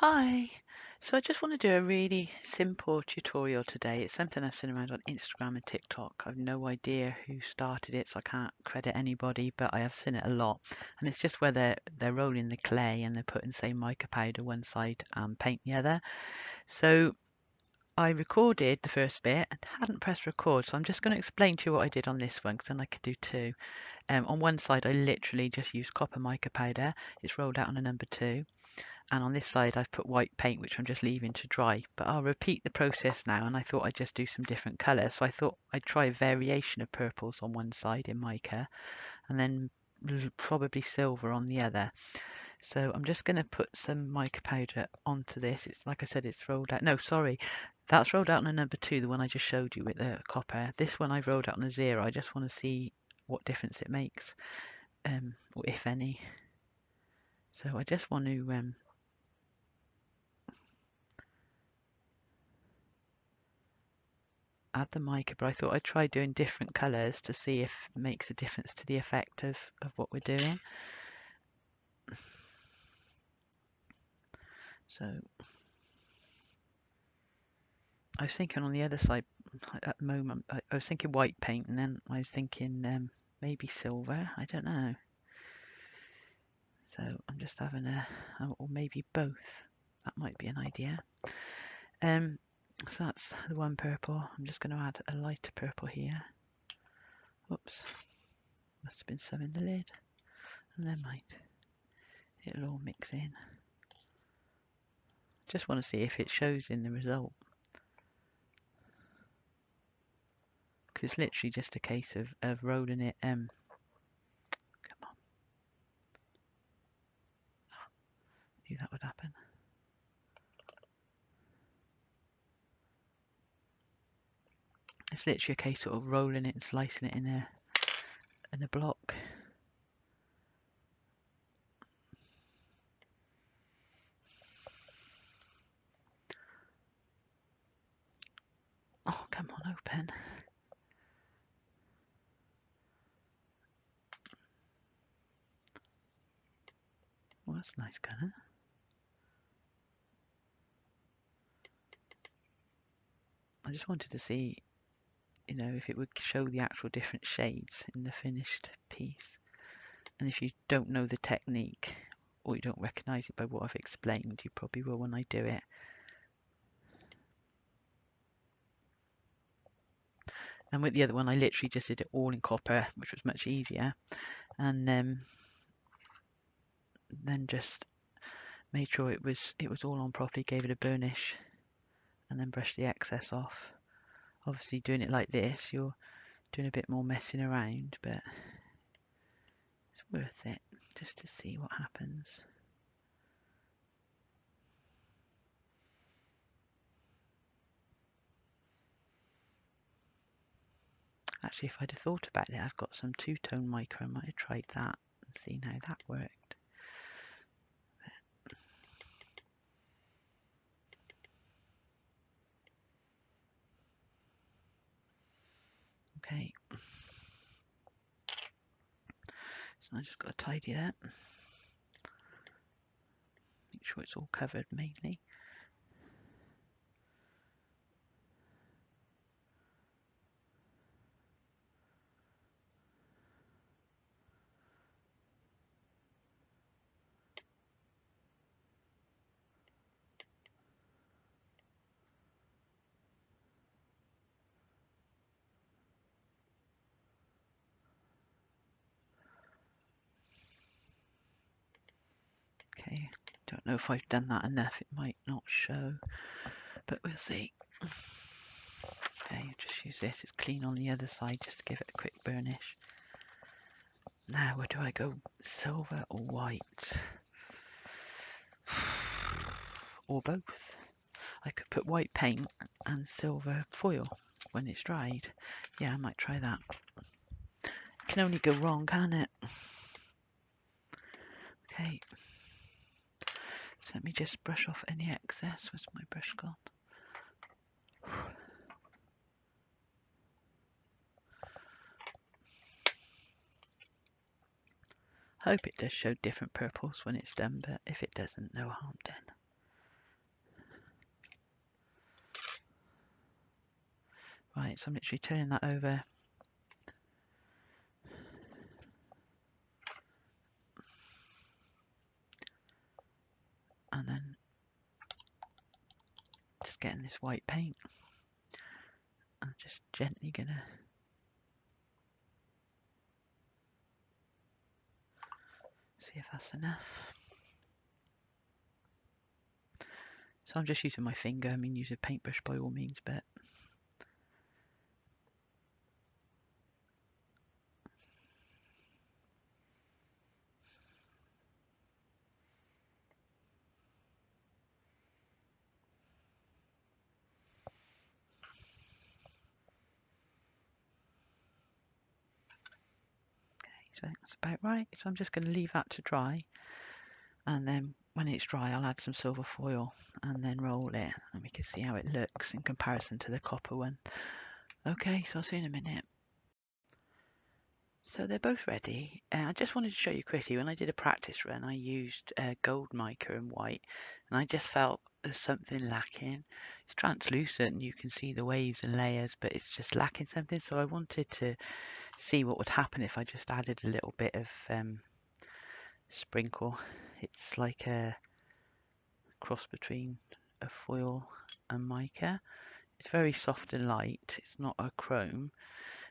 Hi. So I just want to do a really simple tutorial today. It's something I've seen around on Instagram and TikTok. I've no idea who started it, so I can't credit anybody, but I have seen it a lot. And it's just where they're rolling the clay and they're putting, say, mica powder one side and paint the other. So I recorded the first bit and hadn't pressed record, so I'm just going to explain to you what I did on this one, because then I could do two. On one side, I literally just used copper mica powder. It's rolled out on a number 2. And on this side I've put white paint, which I'm just leaving to dry, but I'll repeat the process now, and I thought I'd just do some different colours. So I thought I'd try a variation of purples on one side in mica and then probably silver on the other. So I'm just going to put some mica powder onto this. It's like I said, it's rolled out. No, sorry, that's rolled out on a number 2, the one I just showed you with the copper. This one I've rolled out on a 0. I just want to see what difference it makes, or if any. So I just want to add the mica, but I thought I'd try doing different colours to see if it makes a difference to the effect of what we're doing. So I was thinking on the other side at the moment, I was thinking white paint, and then I was thinking maybe silver, I don't know. So I'm just having or maybe both, that might be an idea. So that's the one purple. I'm just going to add a lighter purple here. Oops, must have been some in the lid, and then it'll all mix in. Just want to see if it shows in the result, because it's literally just a case of rolling it. Come on, knew that would happen. It's literally a case of rolling it and slicing it in a block. Oh, come on, open. Well, that's a nice colour. I just wanted to see, if it would show the actual different shades in the finished piece. And if you don't know the technique, or you don't recognise it by what I've explained, you probably will when I do it. And with the other one, I literally just did it all in copper, which was much easier. And then just made sure it was all on properly, gave it a burnish, and then brushed the excess off. Obviously, doing it like this, you're doing a bit more messing around, but it's worth it just to see what happens. Actually, if I'd have thought about it, I've got some two-tone mica. I might have tried that and seen how that worked. Okay, so I just got to tidy it up. Make sure it's all covered mainly. Okay, don't know if I've done that enough. It might not show, but we'll see. Okay, just use this. It's clean on the other side just to give it a quick burnish. Now, where do I go? Silver or white? Or both. I could put white paint and silver foil when it's dried. Yeah, I might try that. Can only go wrong, can't it? Okay. So let me just brush off any excess. Where's my brush gone? Hope it does show different purples when it's done, but if it doesn't, no harm done. Right, so I'm literally turning that over. And then just getting this white paint. I'm just gently gonna see if that's enough. So I'm just using my finger. I mean, use a paintbrush by all means, but so that's about right. So I'm just going to leave that to dry, and then when it's dry I'll add some silver foil and then roll it, and we can see how it looks in comparison to the copper one. Okay, so I'll see you in a minute. So they're both ready. I just wanted to show you quickly, when I did a practice run I used gold mica and white, and I just felt there's something lacking. It's translucent and you can see the waves and layers, but it's just lacking something, so I wanted to see what would happen if I just added a little bit of sprinkle. It's like a cross between a foil and mica. It's very soft and light, it's not a chrome,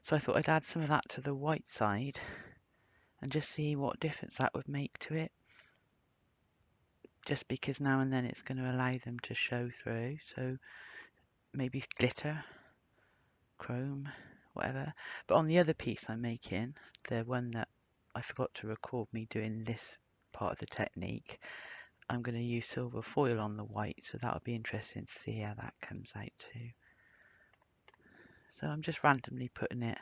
so I thought I'd add some of that to the white side and just see what difference that would make to it, just because now and then it's going to allow them to show through. So maybe glitter, chrome, whatever. But on the other piece I'm making, the one that I forgot to record me doing this part of the technique, I'm going to use silver foil on the white, so that'll be interesting to see how that comes out too. So I'm just randomly putting it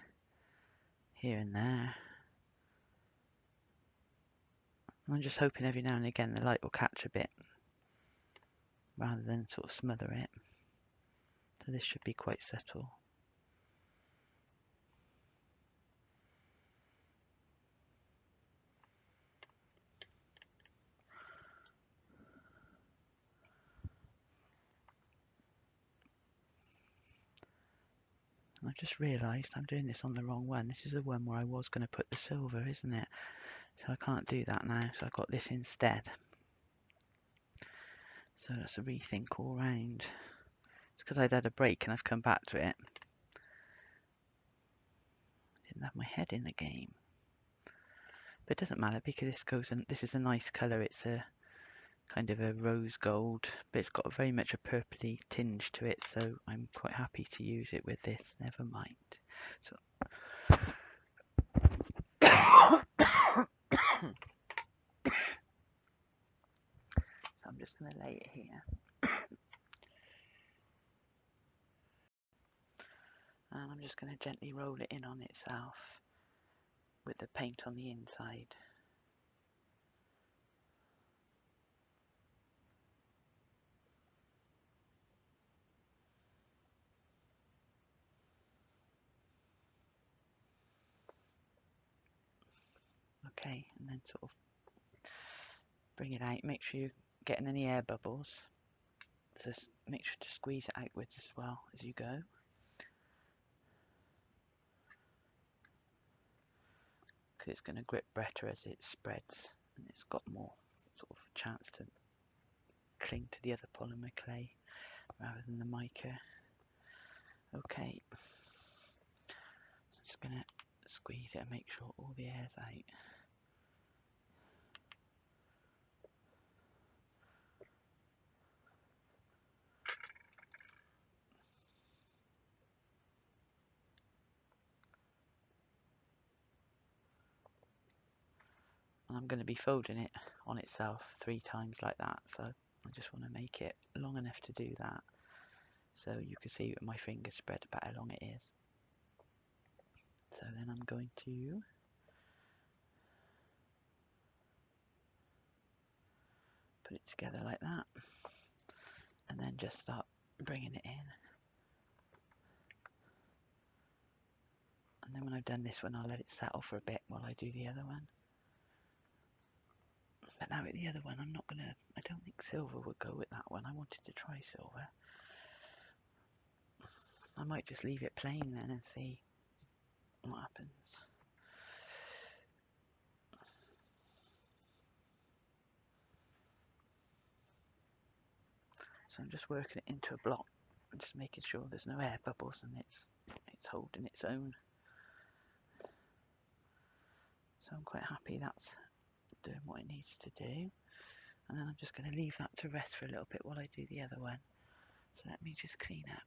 here and there. I'm just hoping every now and again the light will catch a bit rather than sort of smother it. So this should be quite subtle. I've just realised I'm doing this on the wrong one. This is the one where I was going to put the silver, isn't it? So I can't do that now, so I've got this instead. So that's a rethink all round. It's because I'd had a break and I've come back to it. Didn't have my head in the game. But it doesn't matter because this goes in, this is a nice colour. It's a kind of a rose gold, but it's got very much a purpley tinge to it, so I'm quite happy to use it with this, never mind. So so I'm just going to lay it here. And I'm just going to gently roll it in on itself with the paint on the inside. Okay, and then sort of bring it out. Make sure you're getting any air bubbles. So make sure to squeeze it outwards as well as you go. Because it's going to grip better as it spreads, and it's got more sort of chance to cling to the other polymer clay rather than the mica. Okay, so I'm just going to squeeze it and make sure all the air's out. And I'm going to be folding it on itself 3 times like that, so I just want to make it long enough to do that, so you can see with my fingers spread about how long it is. So then I'm going to put it together like that, and then just start bringing it in. And then when I've done this one, I'll let it settle for a bit while I do the other one. But now with the other one, I'm not going to, I don't think silver would go with that one. I wanted to try silver. I might just leave it plain then and see what happens. So I'm just working it into a block and just making sure there's no air bubbles and it's holding its own. So I'm quite happy that's doing what it needs to do. And then I'm just going to leave that to rest for a little bit while I do the other one. So let me just clean up.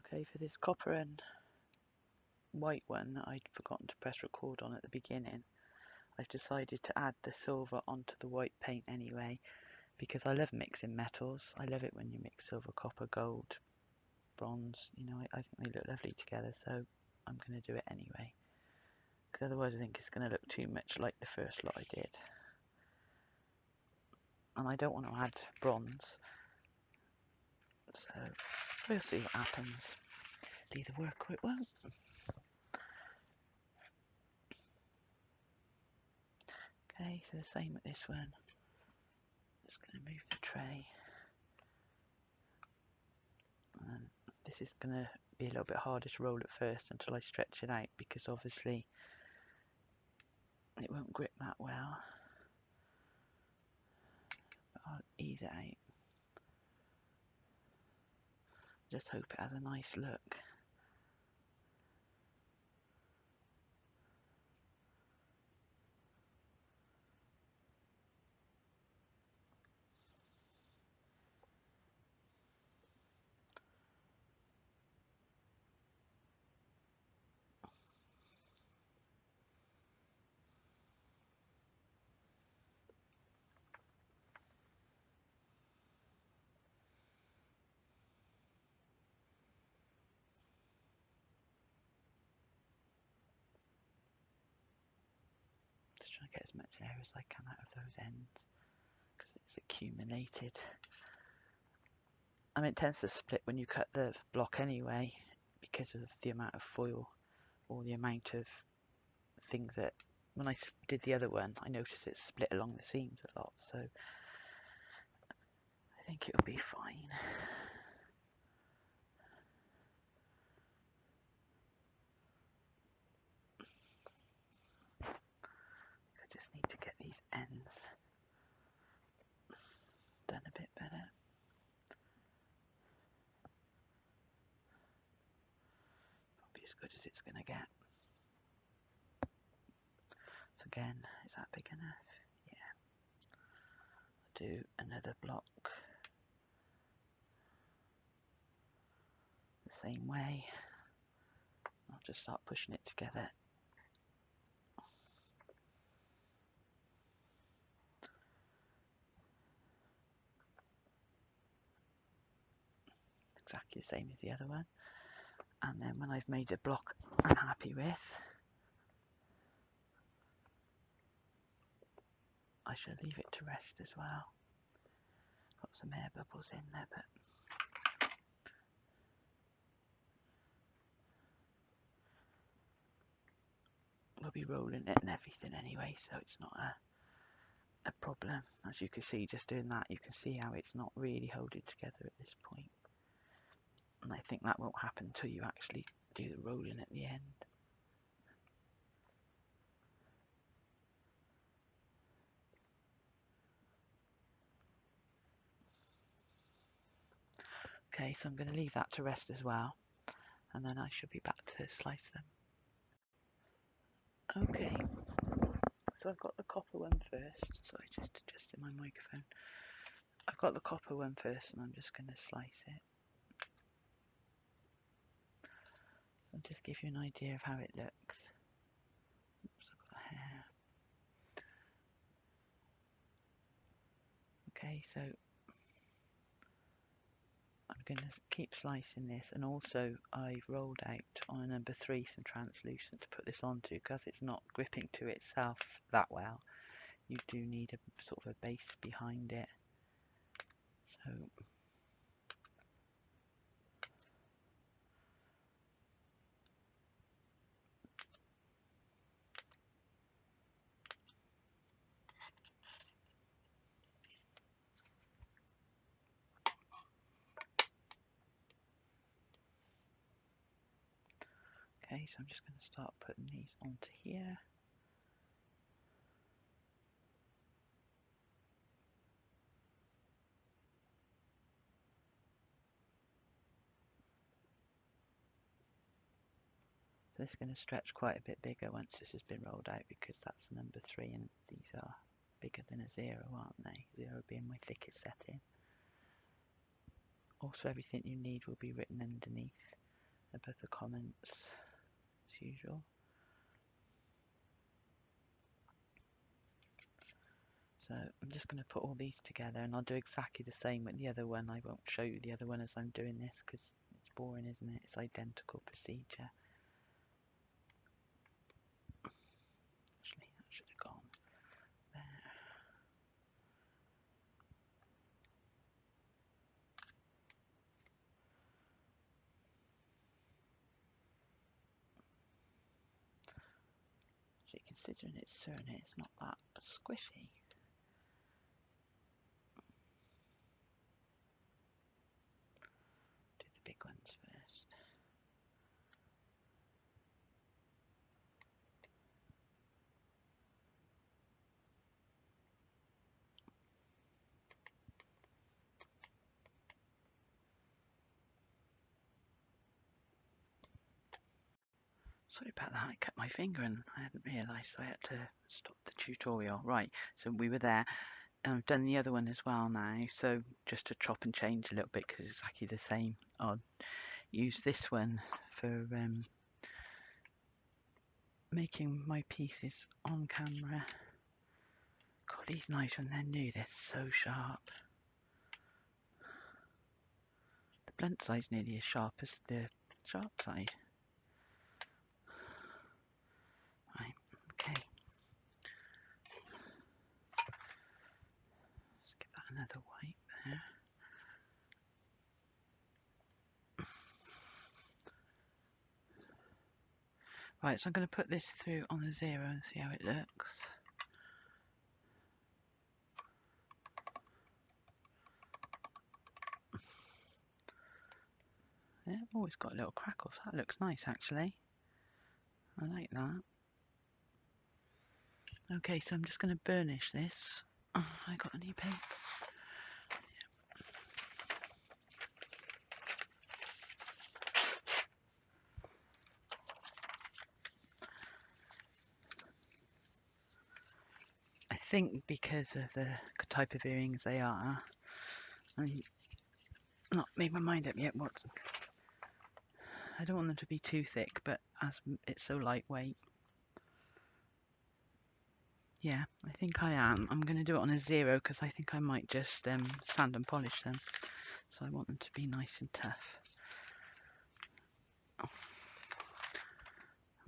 Okay, for this copper and white one that I'd forgotten to press record on at the beginning, I've decided to add the silver onto the white paint anyway, because I love mixing metals. I love it when you mix silver, copper, gold, bronze. You know, I think they look lovely together, so I'm going to do it anyway, because otherwise I think it's going to look too much like the first lot I did. And I don't want to add bronze, so we'll see what happens. It'll either work or it won't. Okay, so the same with this one. Just going to move the tray. And this is going to be a little bit harder to roll at first until I stretch it out, because obviously it won't grip that well. But I'll ease it out. Just hope it has a nice look. Just trying to get as much air as I can out of those ends, because it's accumulated. I mean, it tends to split when you cut the block anyway, because of the amount of foil or the amount of things that, when I did the other one, I noticed it split along the seams a lot, so I think it'll be fine. I just need to get these ends done a bit better. Probably as good as it's going to get. So again, is that big enough? Yeah. I'll do another block the same way. I'll just start pushing it together. Exactly the same as the other one. And then when I've made a block I'm happy with, I shall leave it to rest as well. Got some air bubbles in there, but we'll be rolling it and everything anyway, so it's not a problem. As you can see, just doing that, you can see how it's not really holding together at this point. And I think that won't happen until you actually do the rolling at the end. Okay, so I'm going to leave that to rest as well, and then I should be back to slice them. Okay, so I've got the copper one first. Sorry, just adjusting my microphone. I've got the copper one first, and I'm just going to slice it. So I'll just give you an idea of how it looks. Oops, I've got hair. Okay, so I'm going to keep slicing this, and also I've rolled out on a number 3 some translucent to put this onto, because it's not gripping to itself that well. You do need a sort of a base behind it. So Okay, so I'm just going to start putting these onto here. So this is going to stretch quite a bit bigger once this has been rolled out, because that's number 3 and these are bigger than a 0, aren't they? 0 being my thickest setting. Also, everything you need will be written underneath above the comments as usual. So I'm just going to put all these together, and I'll do exactly the same with the other one. I won't show you the other one as I'm doing this because it's boring, isn't it? It's identical procedure. Actually, that should have gone there. So considering it's Cernet, it's not that squishy. Do the big ones first. Sorry about that, I cut my finger and I hadn't realised, so I had to stop the tutorial. Right, so we were there. I've done the other one as well now, so just to chop and change a little bit because it's exactly the same. I'll use this one for making my pieces on camera. God, these knives when they're new, they're so sharp. The blunt side's nearly as sharp as the sharp side. Right, okay. Let's give that another wipe there. Right, so I'm going to put this through on a 0 and see how it looks. Yeah, oh, it's got little crackles. That looks nice, actually. I like that. Okay, so I'm just going to burnish this. Oh, I got any paper? I think because of the type of earrings they are, I've not made my mind up yet what. I don't want them to be too thick, but as it's so lightweight. Yeah, I think I am. I'm going to do it on a 0 because I think I might just sand and polish them. So I want them to be nice and tough.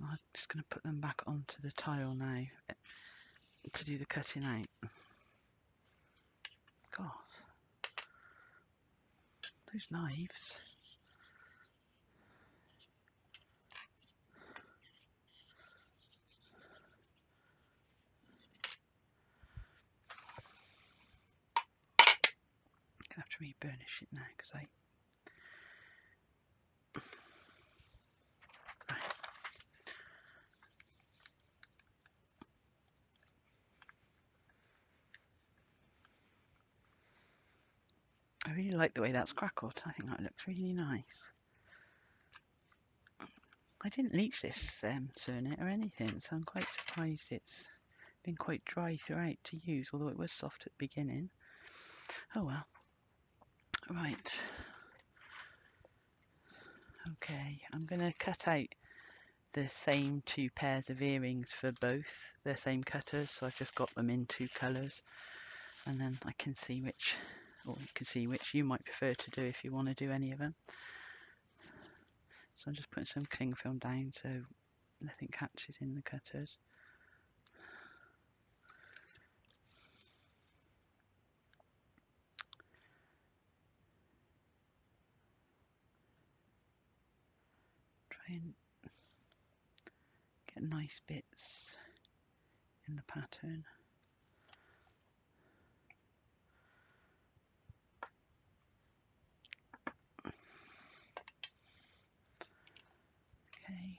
I'm just going to put them back onto the tile now to do the cutting out. God, those knives. I'm going to have to re-burnish it now because I... Right. I really like the way that's crackled. I think that looks really nice. I didn't leach this Cernet or anything, so I'm quite surprised it's been quite dry throughout to use, although it was soft at the beginning. Oh well. Right. Okay, I'm going to cut out the same 2 pairs of earrings for both the same cutters, so I've just got them in 2 colours, and then I can see which, or you can see which you might prefer to do if you want to do any of them. So I'm just putting some cling film down so nothing catches in the cutters. Try and get nice bits in the pattern. Okay.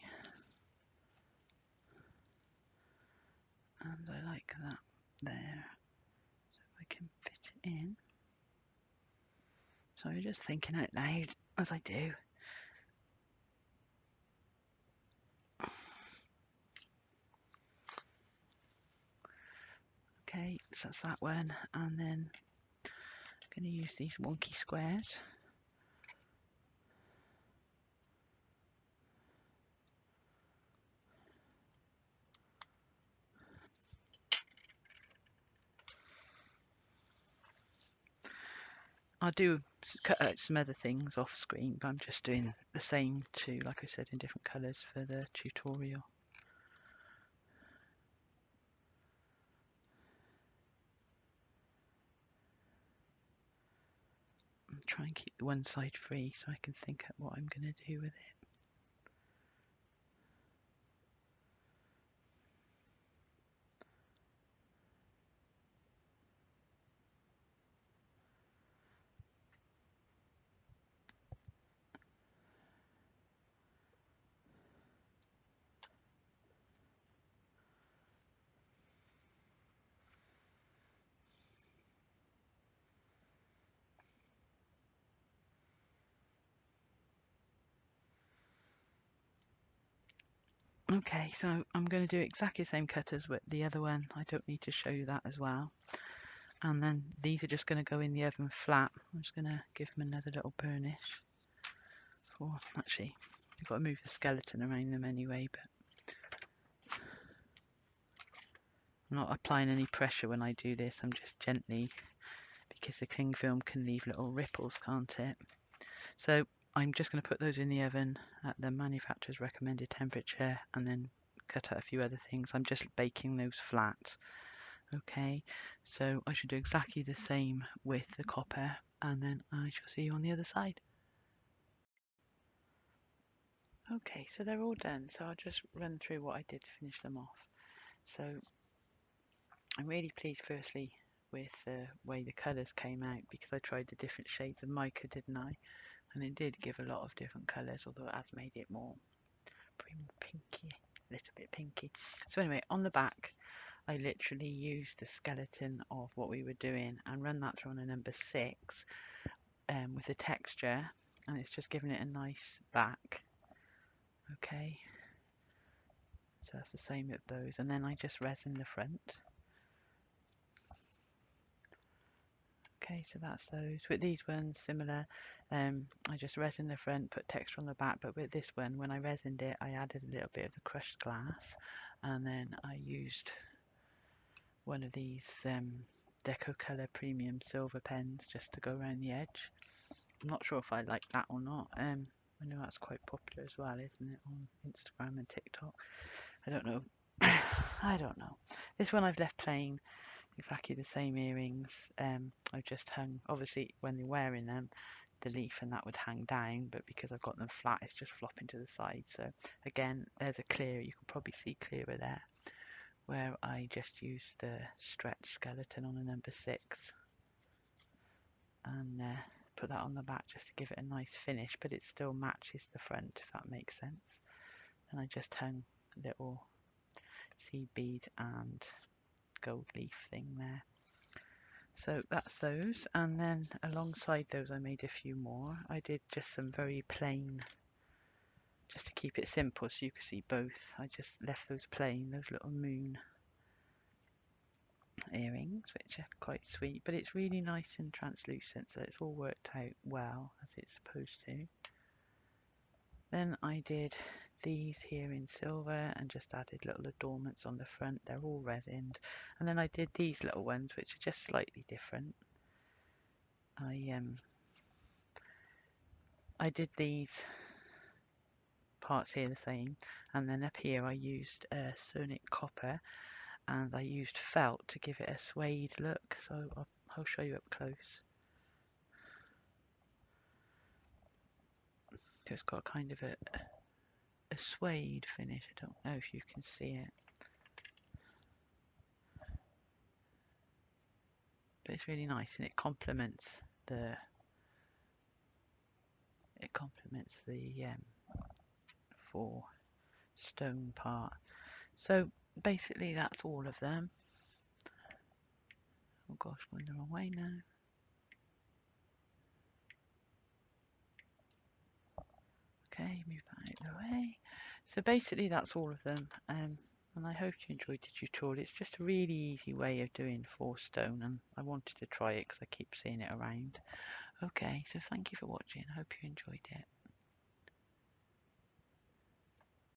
just thinking out loud as I do. Okay, so that's that one, and then I'm going to use these wonky squares. I do cut out some other things off screen, but I'm just doing the same too, like I said, in different colours for the tutorial. I'll try and keep the one side free so I can think of what I'm going to do with it. Okay, so I'm going to do exactly the same cut as with the other one. I don't need to show you that as well. And then these are just going to go in the oven flat. I'm just going to give them another little burnish. Oh, actually, you've got to move the skeleton around them anyway, but I'm not applying any pressure when I do this. I'm just gently, because the cling film can leave little ripples, can't it? So I'm just going to put those in the oven at the manufacturer's recommended temperature and then cut out a few other things. I'm just baking those flat. Okay, so I should do exactly the same with the copper, and then I shall see you on the other side. Okay, so they're all done, so I'll just run through what I did to finish them off. So I'm really pleased firstly with the way the colours came out, because I tried the different shades of mica, didn't I? And it did give a lot of different colours, although it has made it more pinky, a little bit pinky. So anyway, on the back I literally used the skeleton of what we were doing and run that through on a number 6 with the texture, and it's just giving it a nice back. Okay, so that's the same with those, and then I just resin the front. Okay, so that's those. With these ones, similar. I just resin the front, put texture on the back, but with this one, when I resined it, I added a little bit of the crushed glass, and then I used one of these Deco Color Premium silver pens just to go around the edge. I'm not sure if I like that or not. I know that's quite popular as well, isn't it, on Instagram and TikTok? I don't know. I don't know. This one I've left plain, exactly the same earrings. I've just hung, obviously when you're wearing them, the leaf and that would hang down, but because I've got them flat, it's just flopping to the side. So again, there's a clear, you can probably see clearer there, where I just used the stretch skeleton on a number 6 and put that on the back just to give it a nice finish, but it still matches the front, if that makes sense. And I just hung a little seed bead and gold leaf thing there. So that's those, and then alongside those I made a few more. I did just some very plain, just to keep it simple so you can see both. I just left those plain, those little moon earrings, which are quite sweet, but it's really nice and translucent, so it's all worked out well as it's supposed to. Then I did these here in silver and just added little adornments on the front. They're all resined. And then I did these little ones, which are just slightly different. I did these parts here the same, and then up here I used Cernic copper, and I used felt to give it a suede look, so I'll show you up close. So it's got kind of a suede finish. I don't know if you can see it, but it's really nice, and it complements the faux stone part. So basically that's all of them. Oh gosh, going the wrong way now. Okay, move that out of the way. So basically that's all of them, and I hope you enjoyed the tutorial. It's just a really easy way of doing 4 stone, and I wanted to try it because I keep seeing it around. Okay, so thank you for watching. I hope you enjoyed it.